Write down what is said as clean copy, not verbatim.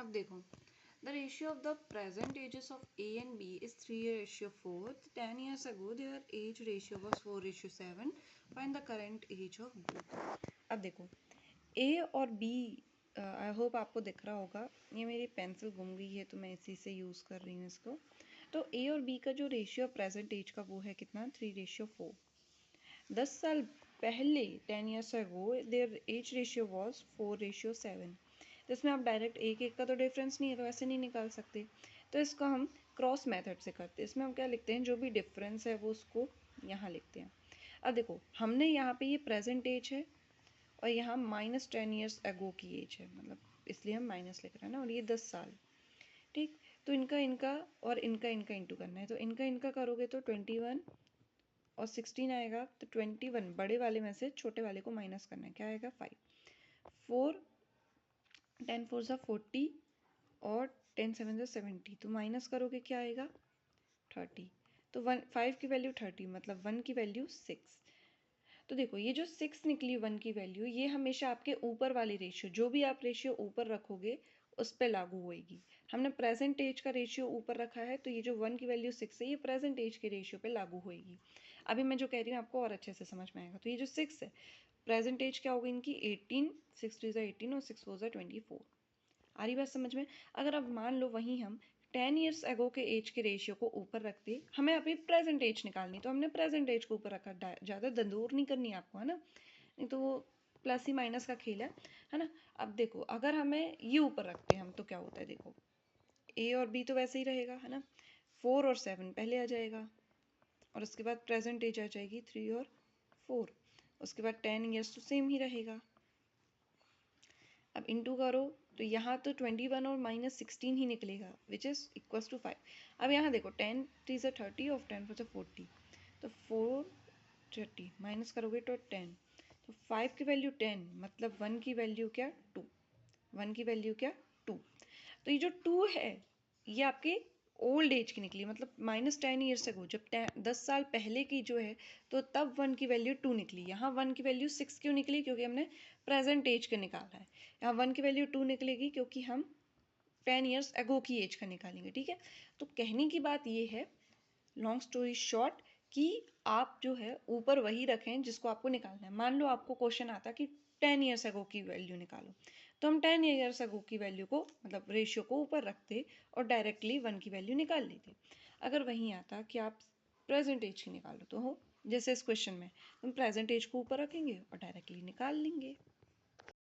अब देखो, the ratio of the present ages of A and B is 3:4. 10 years ago their age ratio was 4:7. Find the current age of both. अब देखो A और B, I hope आपको दिख रहा होगा, ये मेरी पेंसिल गुम गई है तो मैं इसी से यूज़ कर रही हूँ इसको। तो A और B का जो रेशियो प्रेजेंट एज का वो है कितना, 3:4। 10 साल पहले 10 years ago their age ratio was 4:7। तो इसमें आप डायरेक्ट एक एक का तो डिफरेंस नहीं है तो ऐसे नहीं निकाल सकते, तो इसको हम क्रॉस मेथड से करते हैं। इसमें हम क्या लिखते हैं, जो भी डिफरेंस है वो उसको यहाँ लिखते हैं। अब देखो हमने यहाँ पे ये प्रेजेंट एज है और यहाँ -10 years ago की एज है, मतलब इसलिए हम माइनस लिख रहे हैं ना, और ये 10 साल, ठीक। तो इनका इनका और इनका इनका इंटू करना है, तो इनका इनका करोगे तो 21 और 16 आएगा, तो 21 बड़े वाले में से छोटे वाले को माइनस करना है, क्या आएगा 5। 4 10 4 सा 40 और 10 7 सा 70, तो माइनस करोगे क्या आएगा 30। तो 5 की वैल्यू 30, मतलब 1 की वैल्यू 6। तो देखो ये जो 6 निकली 1 की वैल्यू, ये हमेशा आपके ऊपर वाली रेशियो, जो भी आप रेशियो ऊपर रखोगे उस पर लागू होएगी। हमने प्रेजेंट एज का रेशियो ऊपर रखा है, तो ये जो 1 की वैल्यू 6 है ये प्रेजेंट एज के रेशियो पे लागू होएगी। अभी मैं जो कह रही हूँ आपको और अच्छे से समझ में आएगा। तो ये जो 6 है, प्रेजेंट एज क्या होगी इनकी 18, 6 3 18 और 6 4 24। आ रही बात समझ में? अगर अब मान लो वहीं हम 10 years ago के एज के रेशियो को ऊपर रखते, हमें अभी प्रेजेंट एज निकालनी, तो हमने प्रेजेंट एज को ऊपर रखा, ज़्यादा दंदूर नहीं करनी आपको, है ना, नहीं तो वो प्लस ही माइनस का खेल है ना। अब देखो अगर हमें ये ऊपर रखते हैं हम, तो क्या होता है, देखो A और B तो वैसे ही रहेगा, है ना, 4 और 7 पहले आ जाएगा, और उसके बाद प्रेजेंट एज आ जाएगी 3 और 4, उसके बाद 10 years तो सेम ही रहेगा। अब इंटू करो तो यहाँ तो 21 और -16 ही निकलेगा, विच इज़ इक्वल्स टू 5। अब यहाँ देखो 10 3 से 30 और 10 4 से 40, तो 430 माइनस करोगे तो 10, तो 5 की वैल्यू 10, मतलब 1 की वैल्यू क्या 2, 1 की वैल्यू क्या 2। तो ये जो 2 है ये आपके ओल्ड एज की निकली, मतलब -10 years ago, जब 10 साल पहले की जो है, तो तब 1 की वैल्यू 2 निकली। यहाँ 1 की वैल्यू 6 क्यों निकली, क्योंकि हमने प्रेजेंट एज का निकाला है। यहाँ 1 की वैल्यू 2 निकलेगी क्योंकि हम 10 years ago की एज का निकालेंगे, ठीक है। तो कहने की बात ये है, लॉन्ग स्टोरी शॉर्ट, कि आप जो है ऊपर वही रखें जिसको आपको निकालना है। मान लो आपको क्वेश्चन आता कि 10 years ago की वैल्यू निकालो, तो हम 10 years ago की वैल्यू को, मतलब रेशियो को ऊपर रखते और डायरेक्टली 1 की वैल्यू निकाल लेते। अगर वहीं आता कि आप प्रेजेंट एज की निकालो, तो हो जैसे इस क्वेश्चन में हम प्रेजेंट एज को ऊपर रखेंगे और डायरेक्टली निकाल लेंगे।